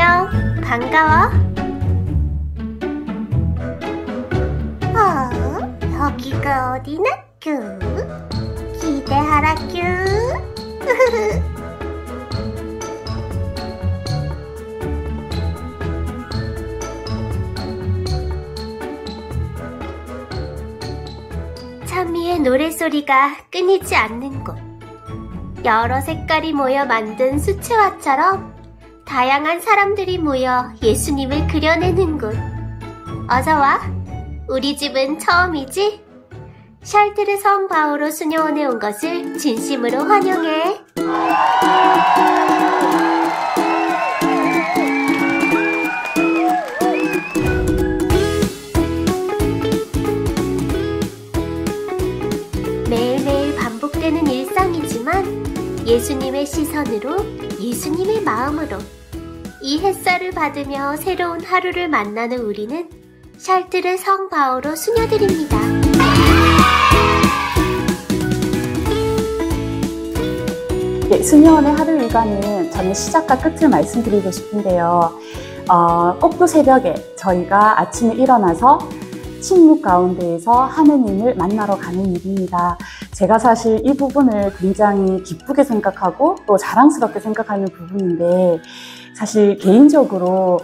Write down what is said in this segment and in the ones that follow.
안녕, 반가워. 여기가 어디나 큐? 기대하라 큐. 찬미의 노래소리가 끊이지 않는 곳. 여러 색깔이 모여 만든 수채화처럼 다양한 사람들이 모여 예수님을 그려내는 곳. 어서와. 우리 집은 처음이지? 샬트르 성 바오로 수녀원에 온 것을 진심으로 환영해. 매일매일 반복되는 일상이지만 예수님의 시선으로, 예수님의 마음으로 이 햇살을 받으며 새로운 하루를 만나는 우리는 샬트르 성 바오로 수녀들입니다. 네, 수녀원의 하루 일과는 저는 시작과 끝을 말씀드리고 싶은데요. 꼭두 새벽에 저희가 아침에 일어나서 침묵 가운데에서 하느님을 만나러 가는 일입니다. 제가 사실 이 부분을 굉장히 기쁘게 생각하고 또 자랑스럽게 생각하는 부분인데, 사실 개인적으로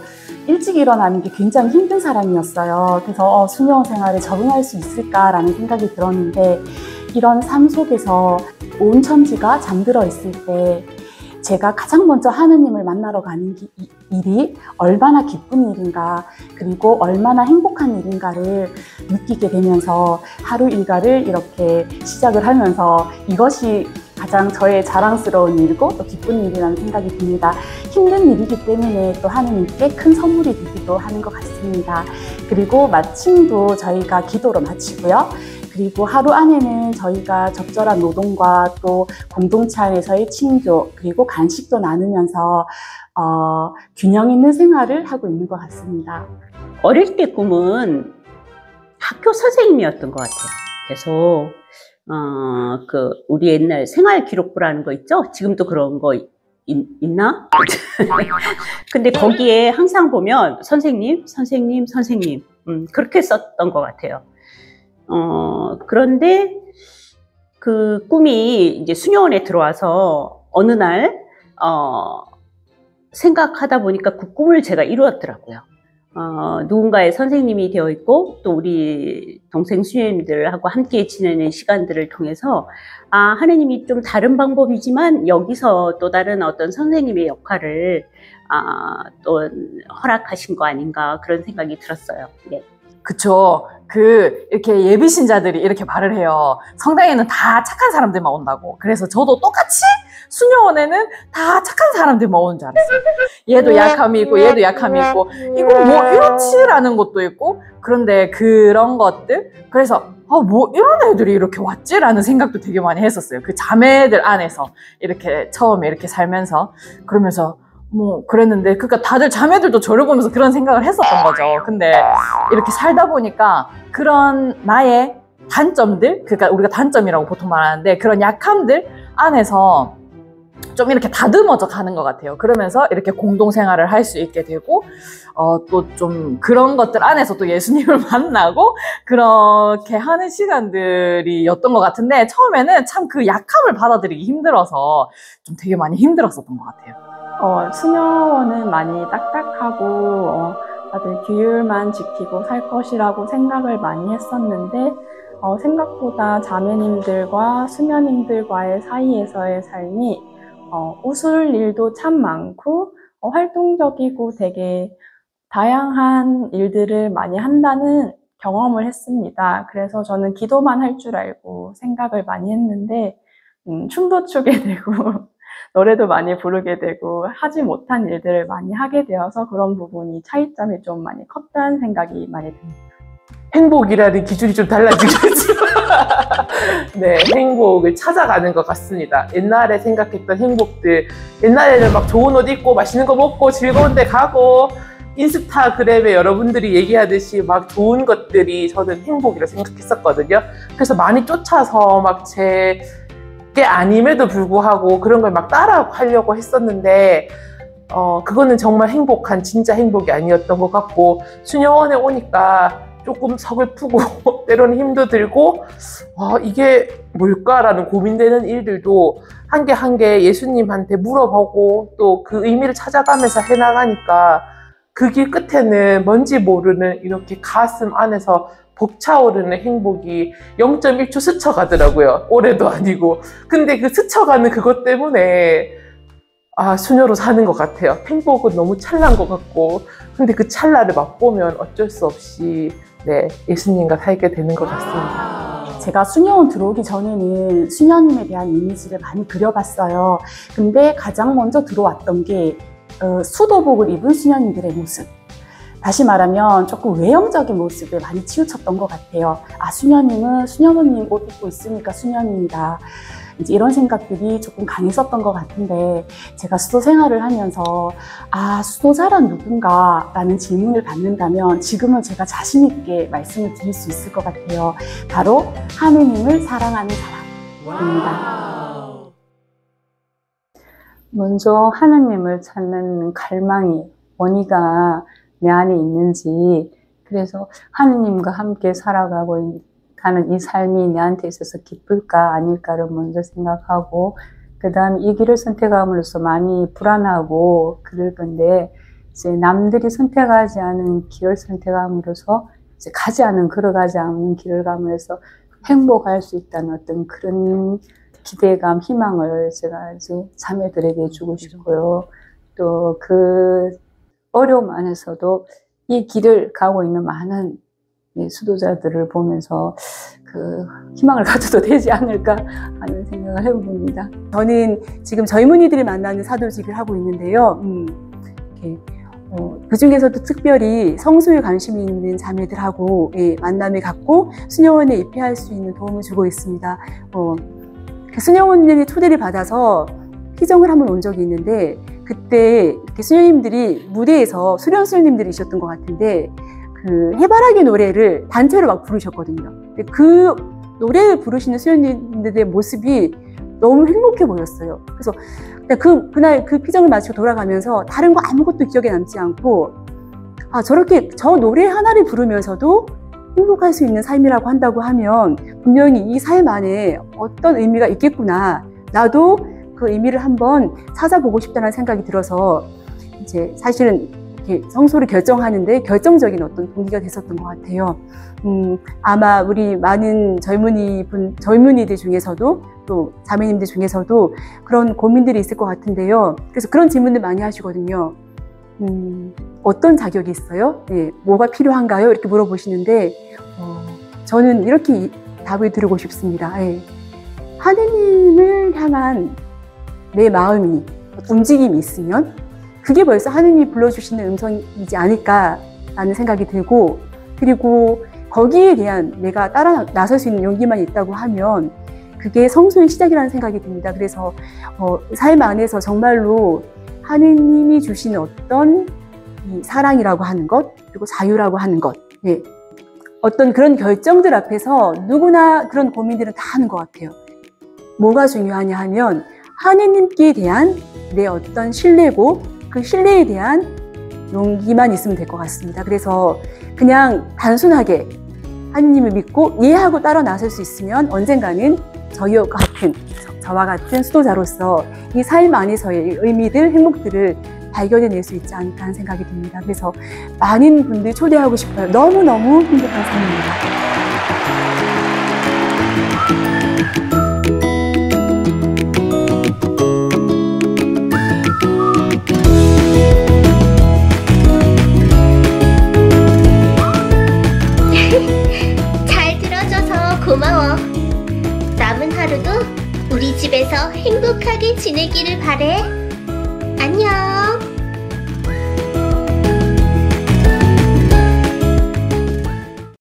일찍 일어나는 게 굉장히 힘든 사람이었어요. 그래서 수녀원 생활에 적응할 수 있을까라는 생각이 들었는데, 이런 삶 속에서 온 천지가 잠들어 있을 때 제가 가장 먼저 하느님을 만나러 가는 일이 얼마나 기쁜 일인가, 그리고 얼마나 행복한 일인가를 느끼게 되면서 하루 일과를 이렇게 시작을 하면서 이것이 가장 저의 자랑스러운 일이고 또 기쁜 일이라는 생각이 듭니다. 힘든 일이기 때문에 또 하느님께 큰 선물이 되기도 하는 것 같습니다. 그리고 마침도 저희가 기도로 마치고요. 그리고 하루 안에는 저희가 적절한 노동과 또 공동체 안에서의 친교, 그리고 간식도 나누면서 균형 있는 생활을 하고 있는 것 같습니다. 어릴 때 꿈은 학교 선생님이었던 것 같아요. 그래서 우리 옛날 생활 기록부라는 거 있죠? 지금도 그런 거 있나? 근데 거기에 항상 보면 선생님, 선생님, 선생님 그렇게 썼던 것 같아요. 그런데 그 꿈이 이제 수녀원에 들어와서 어느 날 생각하다 보니까 그 꿈을 제가 이루었더라고요. 누군가의 선생님이 되어 있고 또 우리 동생 수녀님들하고 함께 지내는 시간들을 통해서 하느님이 좀 다른 방법이지만 여기서 또 다른 어떤 선생님의 역할을 또 허락하신 거 아닌가, 그런 생각이 들었어요. 네. 그쵸. 이렇게 예비신자들이 이렇게 말을 해요. 성당에는 다 착한 사람들만 온다고. 그래서 저도 똑같이 수녀원에는 다 착한 사람들만 오는 줄 알았어요. 얘도 약함이 있고 얘도 약함이 있고 이거 뭐 이렇지라는 것도 있고, 그런데 그런 것들, 그래서 뭐 이런 애들이 이렇게 왔지라는 생각도 되게 많이 했었어요. 그 자매들 안에서 이렇게 처음에 이렇게 살면서, 그러면서 뭐 그랬는데, 그러니까 다들 자매들도 저를 보면서 그런 생각을 했었던 거죠. 근데 이렇게 살다 보니까 그런 나의 단점들, 그러니까 우리가 단점이라고 보통 말하는데 그런 약함들 안에서 좀 이렇게 다듬어져 가는 것 같아요. 그러면서 이렇게 공동생활을 할 수 있게 되고, 또 좀 그런 것들 안에서 또 예수님을 만나고 그렇게 하는 시간들이었던 것 같은데, 처음에는 참 그 약함을 받아들이기 힘들어서 좀 되게 많이 힘들었었던 것 같아요. 수녀원은 많이 딱딱하고 다들 규율만 지키고 살 것이라고 생각을 많이 했었는데, 생각보다 자매님들과 수녀님들과의 사이에서의 삶이 웃을 일도 참 많고 활동적이고 되게 다양한 일들을 많이 한다는 경험을 했습니다. 그래서 저는 기도만 할 줄 알고 생각을 많이 했는데 춤도 추게 되고 노래도 많이 부르게 되고 하지 못한 일들을 많이 하게 되어서 그런 부분이 차이점이 좀 많이 컸다는 생각이 많이 듭니다. 행복이라는 기준이 좀 달라지겠죠. 네, 행복을 찾아가는 것 같습니다. 옛날에 생각했던 행복들, 옛날에는 막 좋은 옷 입고 맛있는 거 먹고 즐거운 데 가고 인스타그램에 여러분들이 얘기하듯이 막 좋은 것들이 저는 행복이라고 생각했었거든요. 그래서 많이 쫓아서 막 제 게 아님에도 불구하고 그런 걸 막 따라하려고 했었는데, 그거는 정말 행복한 진짜 행복이 아니었던 것 같고 수녀원에 오니까 조금 서글프고 때로는 힘도 들고 이게 뭘까라는 고민되는 일들도 한 개 한 개 예수님한테 물어보고 또 그 의미를 찾아가면서 해나가니까 그 길 끝에는 뭔지 모르는 이렇게 가슴 안에서 벅차오르는 행복이 0.1초 스쳐가더라고요. 올해도 아니고. 근데 그 스쳐가는 그것 때문에 수녀로 사는 것 같아요. 행복은 너무 찰나인 것 같고 근데 그 찰나를 맛보면 어쩔 수 없이 예수님과 살게 되는 것 같습니다. 제가 수녀원 들어오기 전에는 수녀님에 대한 이미지를 많이 그려봤어요. 근데 가장 먼저 들어왔던 게 수도복을 입은 수녀님들의 모습. 다시 말하면 조금 외형적인 모습에 많이 치우쳤던 것 같아요. 수녀님은 수녀원님 옷 입고 있으니까 수녀님이다. 이제 이런 생각들이 조금 강했었던 것 같은데 제가 수도 생활을 하면서 수도자란 누군가 라는 질문을 받는다면 지금은 제가 자신 있게 말씀을 드릴 수 있을 것 같아요. 바로 하느님을 사랑하는 사람입니다. 먼저 하느님을 찾는 갈망이 원의가 내 안에 있는지, 그래서 하느님과 함께 살아가고 가는 이 삶이 내한테 있어서 기쁠까 아닐까를 먼저 생각하고, 그 다음 이 길을 선택함으로써 많이 불안하고 그럴 건데, 이제 남들이 선택하지 않은 길을 선택함으로써 이제 걸어가지 않는 길을 가면서 행복할 수 있다는 어떤 그런 기대감, 희망을 제가 이제 자매들에게 주고 싶고요. 또 그 어려움 안에서도 이 길을 가고 있는 많은 수도자들을 보면서 그 희망을 가져도 되지 않을까 하는 생각을 해봅니다. 저는 지금 젊은이들을 만나는 사도직을 하고 있는데요. 그 중에서도 특별히 성소에 관심이 있는 자매들하고 만남을 갖고 수녀원에 입회할 수 있는 도움을 주고 있습니다. 수녀원들이 초대를 받아서 피정을 한번 온 적이 있는데, 그때 이렇게 수녀님들이 무대에서 수련 수녀님들이셨던 것 같은데 그 해바라기 노래를 단체로 막 부르셨거든요. 근데 그 노래를 부르시는 수녀님들의 모습이 너무 행복해 보였어요. 그래서 그날 그 피정을 마치고 돌아가면서 다른 거 아무것도 기억에 남지 않고 저렇게 저 노래 하나를 부르면서도 행복할 수 있는 삶이라고 한다고 하면 분명히 이 삶 안에 어떤 의미가 있겠구나. 나도 그 의미를 한번 찾아보고 싶다는 생각이 들어서 이제 사실은 이렇게 성소를 결정하는데 결정적인 어떤 동기가 됐었던 것 같아요. 아마 우리 많은 젊은이들 중에서도 또 자매님들 중에서도 그런 고민들이 있을 것 같은데요. 그래서 그런 질문들 많이 하시거든요. 어떤 자격이 있어요? 뭐가 필요한가요? 이렇게 물어보시는데 저는 이렇게 답을 드리고 싶습니다. 하느님을 향한 내 마음이 움직임이 있으면 그게 벌써 하느님이 불러주시는 음성이지 않을까라는 생각이 들고, 그리고 거기에 대한 내가 따라 나설 수 있는 용기만 있다고 하면 그게 성소의 시작이라는 생각이 듭니다. 그래서 삶 안에서 정말로 하느님이 주시는 어떤 이 사랑이라고 하는 것, 그리고 자유라고 하는 것, 어떤 그런 결정들 앞에서 누구나 그런 고민들은 다 하는 것 같아요. 뭐가 중요하냐 하면 하느님께 대한 내 어떤 신뢰고 그 신뢰에 대한 용기만 있으면 될 것 같습니다. 그래서 그냥 단순하게 하느님을 믿고 이해하고 따라 나설 수 있으면 언젠가는 저와 같은 수도자로서 이 삶 안에서의 의미들, 행복들을 발견해낼 수 있지 않을까 하는 생각이 듭니다. 그래서 많은 분들 초대하고 싶어요. 너무너무 행복한 삶입니다. 잘 들어줘서 고마워. 남은 하루도 우리 집에서 행복하게 지내기를 바래. 안녕.